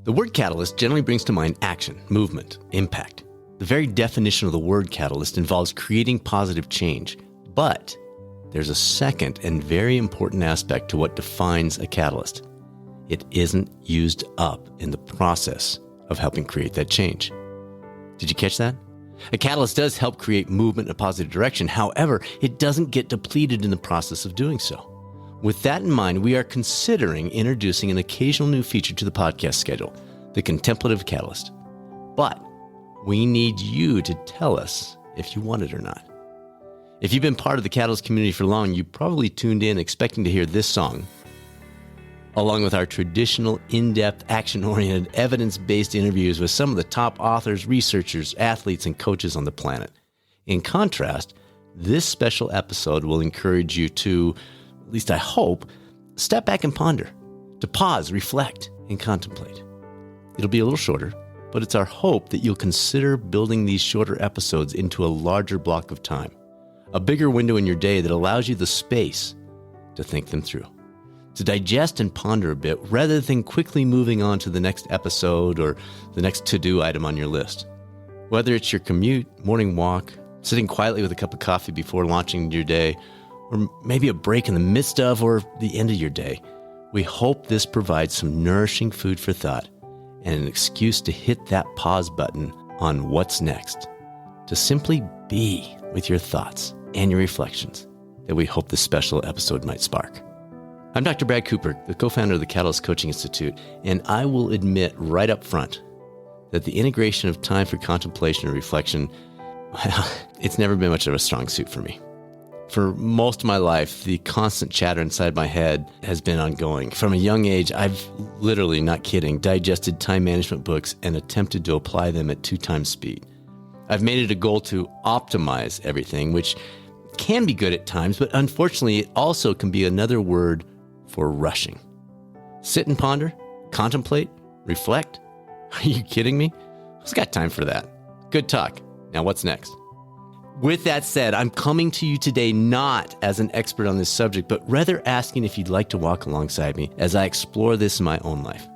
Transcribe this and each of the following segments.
The word catalyst generally brings to mind action, movement, impact. The very definition of the word catalyst involves creating positive change. But there's a second and very important aspect to what defines a catalyst. It isn't used up in the process of helping create that change. Did you catch that? A catalyst does help create movement in a positive direction. However, it doesn't get depleted in the process of doing so. With that in mind, we are considering introducing an occasional new feature to the podcast schedule, the contemplative catalyst. But we need you to tell us if you want it or not. If you've been part of the Catalyst community for long, you probably tuned in expecting to hear this song, along with our traditional in-depth, action-oriented, evidence-based interviews with some of the top authors, researchers, athletes, and coaches on the planet. In contrast, this special episode will encourage you to, at least I hope, step back and ponder, to pause, reflect, and contemplate. It'll be a little shorter, but it's our hope that you'll consider building these shorter episodes into a larger block of time, a bigger window in your day that allows you the space to think them through, to digest and ponder a bit rather than quickly moving on to the next episode or the next to-do item on your list. Whether it's your commute, morning walk, sitting quietly with a cup of coffee before launching your day, or maybe a break in the midst of or the end of your day, we hope this provides some nourishing food for thought and an excuse to hit that pause button on what's next, to simply be with your thoughts and your reflections that we hope this special episode might spark. I'm Dr. Brad Cooper, the co-founder of the Catalyst Coaching Institute, and I will admit right up front that the integration of time for contemplation and reflection, well, it's never been much of a strong suit for me. For most of my life, the constant chatter inside my head has been ongoing. From a young age, I've literally, not kidding, digested time management books and attempted to apply them at 2 times speed. I've made it a goal to optimize everything, which can be good at times, but unfortunately, it also can be another word for rushing. Sit and ponder, contemplate, reflect. Are you kidding me? Who's got time for that? Good talk. Now what's next? With that said, I'm coming to you today not as an expert on this subject, but rather asking if you'd like to walk alongside me as I explore this in my own life.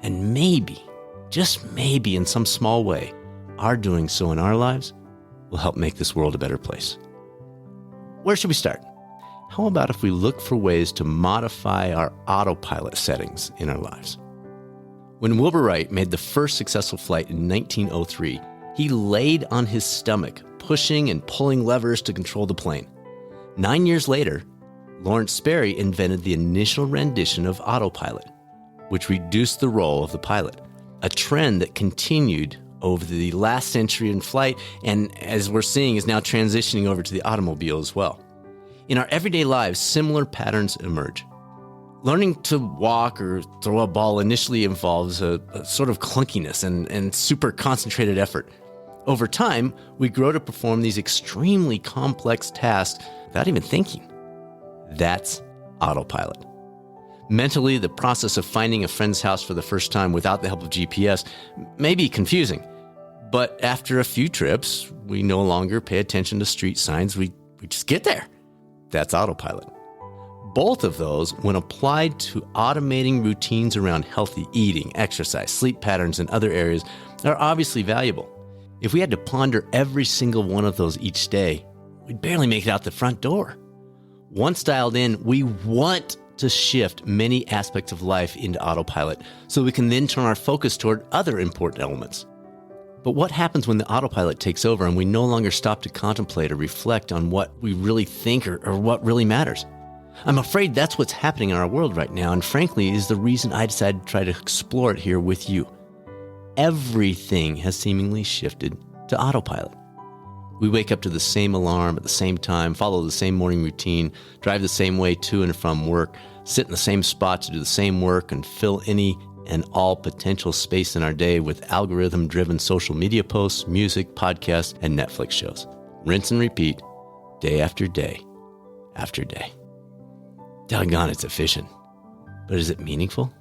And maybe, just maybe in some small way, our doing so in our lives will help make this world a better place. Where should we start? How about if we look for ways to modify our autopilot settings in our lives? When Wilbur Wright made the first successful flight in 1903, he laid on his stomach, pushing and pulling levers to control the plane. 9 years later, Lawrence Sperry invented the initial rendition of autopilot, which reduced the role of the pilot, a trend that continued over the last century in flight and, as we're seeing, is now transitioning over to the automobile as well. In our everyday lives, similar patterns emerge. Learning to walk or throw a ball initially involves a sort of clunkiness and super concentrated effort. Over time, we grow to perform these extremely complex tasks without even thinking. That's autopilot. Mentally, the process of finding a friend's house for the first time without the help of GPS may be confusing, but after a few trips, we no longer pay attention to street signs. We just get there. That's autopilot. Both of those, when applied to automating routines around healthy eating, exercise, sleep patterns, and other areas, are obviously valuable. If we had to ponder every single one of those each day, we'd barely make it out the front door. Once dialed in, we want to shift many aspects of life into autopilot so we can then turn our focus toward other important elements. But what happens when the autopilot takes over and we no longer stop to contemplate or reflect on what we really think or what really matters? I'm afraid that's what's happening in our world right now, and frankly is the reason I decided to try to explore it here with you. Everything has seemingly shifted to autopilot. We wake up to the same alarm at the same time, follow the same morning routine, drive the same way to and from work, sit in the same spot to do the same work, and fill any and all potential space in our day with algorithm-driven social media posts, music, podcasts, and Netflix shows. Rinse and repeat, day after day after day. Doggone, it's efficient. But is it meaningful?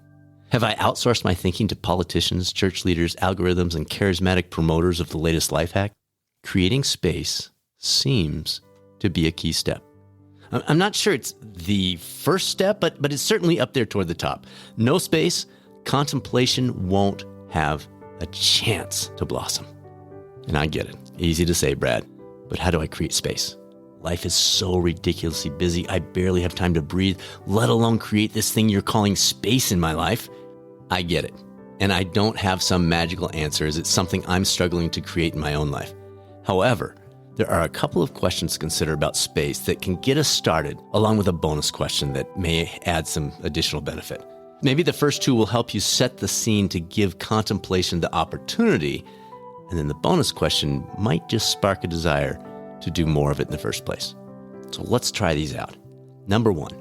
Have I outsourced my thinking to politicians, church leaders, algorithms, and charismatic promoters of the latest life hack? Creating space seems to be a key step. I'm not sure it's the first step, but it's certainly up there toward the top. No space, contemplation won't have a chance to blossom. And I get it. Easy to say, Brad, but how do I create space? Life is so ridiculously busy. I barely have time to breathe, let alone create this thing you're calling space in my life. I get it. And I don't have some magical answers. It's something I'm struggling to create in my own life. However, there are a couple of questions to consider about space that can get us started, along with a bonus question that may add some additional benefit. Maybe the first two will help you set the scene to give contemplation the opportunity, and then the bonus question might just spark a desire to do more of it in the first place. So let's try these out. Number one,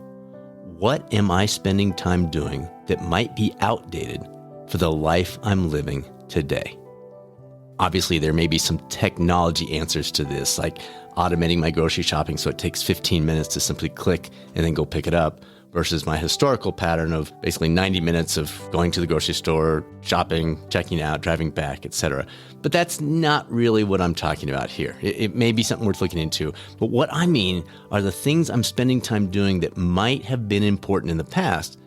what am I spending time doing that might be outdated for the life I'm living today? Obviously, there may be some technology answers to this, like automating my grocery shopping so it takes 15 minutes to simply click and then go pick it up, versus my historical pattern of basically 90 minutes of going to the grocery store, shopping, checking out, driving back, etc. But that's not really what I'm talking about here. It may be something worth looking into, but what I mean are the things I'm spending time doing that might have been important in the past,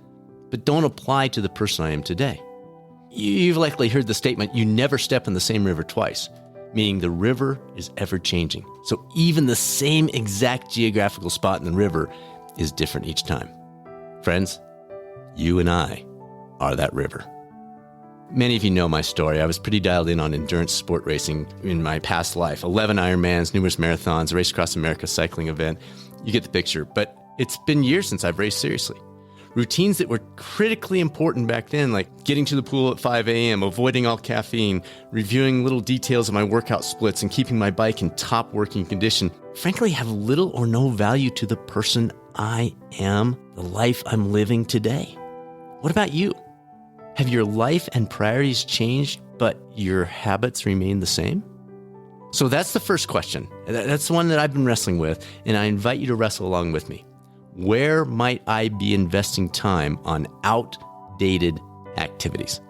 but don't apply to the person I am today. You've likely heard the statement, you never step in the same river twice, meaning the river is ever changing. So even the same exact geographical spot in the river is different each time. Friends, you and I are that river. Many of you know my story. I was pretty dialed in on endurance sport racing in my past life. 11 Ironmans, numerous marathons, a Race Across America cycling event. You get the picture. But it's been years since I've raced seriously. Routines that were critically important back then, like getting to the pool at 5 a.m., avoiding all caffeine, reviewing little details of my workout splits, and keeping my bike in top working condition, frankly have little or no value to the person I am, the life I'm living today. What about you? Have your life and priorities changed, but your habits remain the same? So that's the first question. That's the one that I've been wrestling with, and I invite you to wrestle along with me. Where might I be investing time on outdated activities?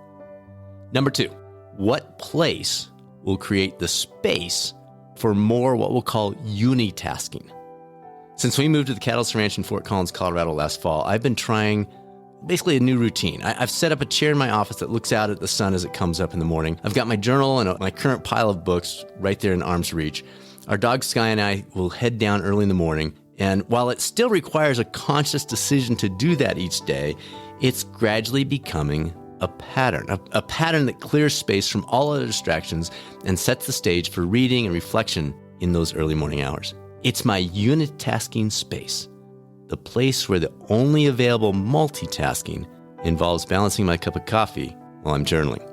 Number two, what place will create the space for more what we'll call unitasking? Since we moved to the Cattles Ranch in Fort Collins, Colorado last fall, I've been trying basically a new routine. I've set up a chair in my office that looks out at the sun as it comes up in the morning. I've got my journal and my current pile of books right there in arm's reach. Our dog Sky and I will head down early in the morning. And while it still requires a conscious decision to do that each day, it's gradually becoming a pattern that clears space from all other distractions and sets the stage for reading and reflection in those early morning hours. It's my unitasking space, the place where the only available multitasking involves balancing my cup of coffee while I'm journaling.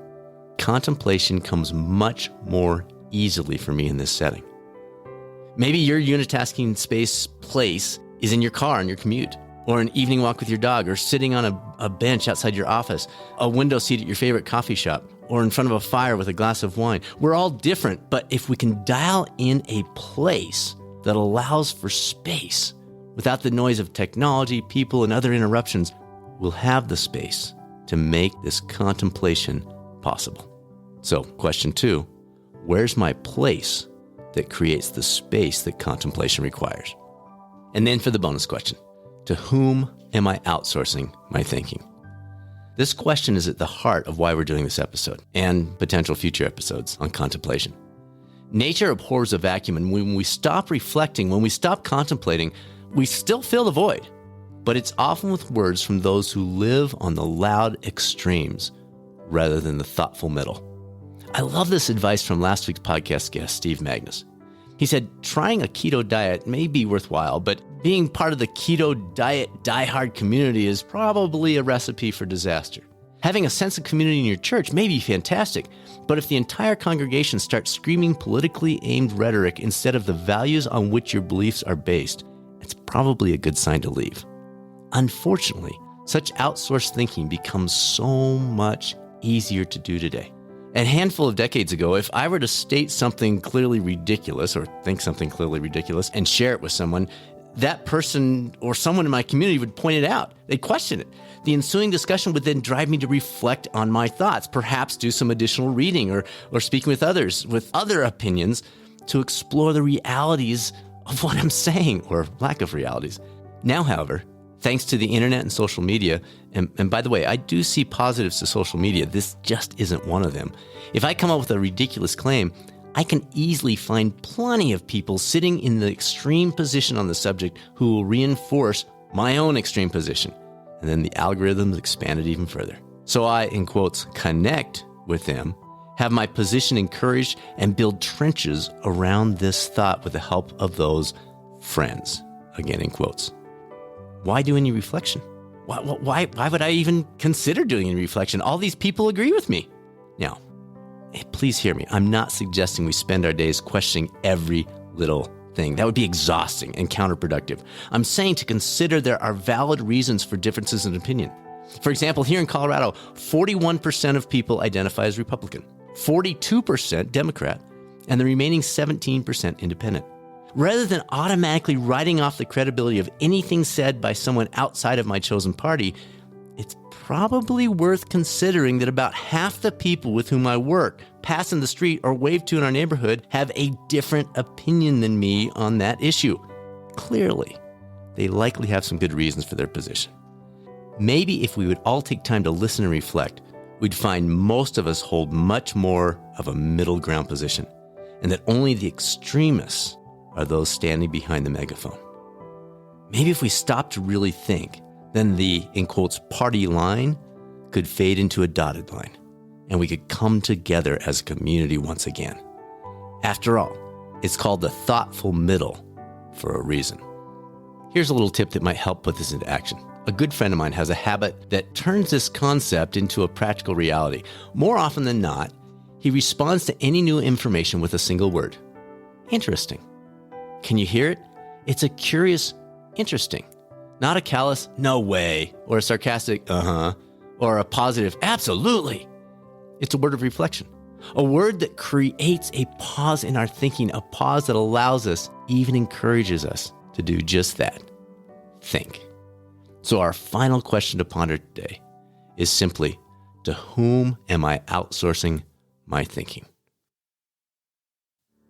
Contemplation comes much more easily for me in this setting. Maybe your unitasking space place is in your car on your commute, or an evening walk with your dog, or sitting on a bench outside your office, a window seat at your favorite coffee shop, or in front of a fire with a glass of wine. We're all different, but if we can dial in a place that allows for space without the noise of technology, people, and other interruptions, we'll have the space to make this contemplation possible. So, question two, where's my place that creates the space that contemplation requires? And then for the bonus question, to whom am I outsourcing my thinking? This question is at the heart of why we're doing this episode and potential future episodes on contemplation. Nature abhors a vacuum, and when we stop reflecting, when we stop contemplating, we still fill the void. But it's often with words from those who live on the loud extremes rather than the thoughtful middle. I love this advice from last week's podcast guest, Steve Magnus. He said, trying a keto diet may be worthwhile, but being part of the keto diet diehard community is probably a recipe for disaster. Having a sense of community in your church may be fantastic, but if the entire congregation starts screaming politically aimed rhetoric instead of the values on which your beliefs are based, it's probably a good sign to leave. Unfortunately, such outsourced thinking becomes so much easier to do today. A handful of decades ago, if I were to state something clearly ridiculous or think something clearly ridiculous and share it with someone, that person or someone in my community would point it out. They'd question it. The ensuing discussion would then drive me to reflect on my thoughts, perhaps do some additional reading or speaking with others with other opinions to explore the realities of what I'm saying, or lack of realities. Now, however, Thanks to the internet and social media, and by the way, I do see positives to social media. This just isn't one of them. If I come up with a ridiculous claim, I can easily find plenty of people sitting in the extreme position on the subject who will reinforce my own extreme position. And then the algorithms expand it even further. So I, in quotes, connect with them, have my position encouraged, and build trenches around this thought with the help of those friends, again in quotes. Why do any reflection? Why would I even consider doing any reflection? All these people agree with me. Now, please hear me. I'm not suggesting we spend our days questioning every little thing. That would be exhausting and counterproductive. I'm saying to consider there are valid reasons for differences in opinion. For example, here in Colorado, 41% of people identify as Republican, 42% Democrat, and the remaining 17% independent. Rather than automatically writing off the credibility of anything said by someone outside of my chosen party, it's probably worth considering that about half the people with whom I work, pass in the street, or wave to in our neighborhood have a different opinion than me on that issue. Clearly, they likely have some good reasons for their position. Maybe if we would all take time to listen and reflect, we'd find most of us hold much more of a middle ground position, and that only the extremists are those standing behind the megaphone. Maybe if we stop to really think, then the, in quotes, party line could fade into a dotted line, and we could come together as a community once again. After all, it's called the thoughtful middle for a reason. Here's a little tip that might help put this into action. A good friend of mine has a habit that turns this concept into a practical reality. More often than not, he responds to any new information with a single word. Interesting. Can you hear it? It's a curious, interesting. Not a callous, no way, or a sarcastic, uh-huh, or a positive, absolutely. It's a word of reflection, a word that creates a pause in our thinking, a pause that allows us, even encourages us to do just that, think. So our final question to ponder today is simply, to whom am I outsourcing my thinking?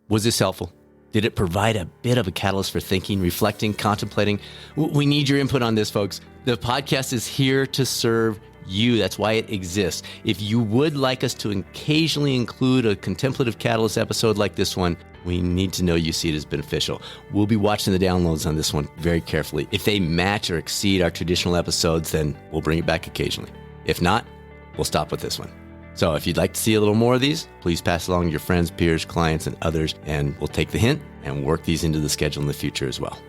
Was this helpful? Did it provide a bit of a catalyst for thinking, reflecting, contemplating? We need your input on this, folks. The podcast is here to serve you. That's why it exists. If you would like us to occasionally include a contemplative catalyst episode like this one, we need to know you see it as beneficial. We'll be watching the downloads on this one very carefully. If they match or exceed our traditional episodes, then we'll bring it back occasionally. If not, we'll stop with this one. So if you'd like to see a little more of these, please pass along to your friends, peers, clients, and others, and we'll take the hint and work these into the schedule in the future as well.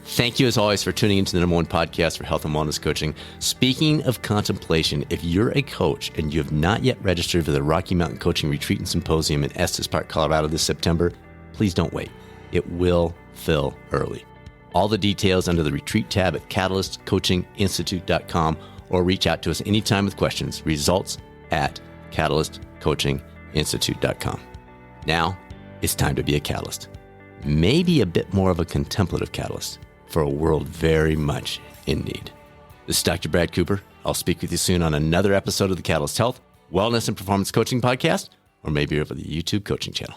Thank you, as always, for tuning into the #1 podcast for health and wellness coaching. Speaking of contemplation, if you're a coach and you have not yet registered for the Rocky Mountain Coaching Retreat and Symposium in Estes Park, Colorado this September, please don't wait. It will fill early. All the details under the retreat tab at catalystcoachinginstitute.com, or reach out to us anytime with questions. Results at catalystcoachinginstitute.com. Now it's time to be a catalyst. Maybe a bit more of a contemplative catalyst for a world very much in need. This is Dr. Brad Cooper. I'll speak with you soon on another episode of the Catalyst Health, Wellness, and Performance Coaching Podcast, or maybe over the YouTube coaching channel.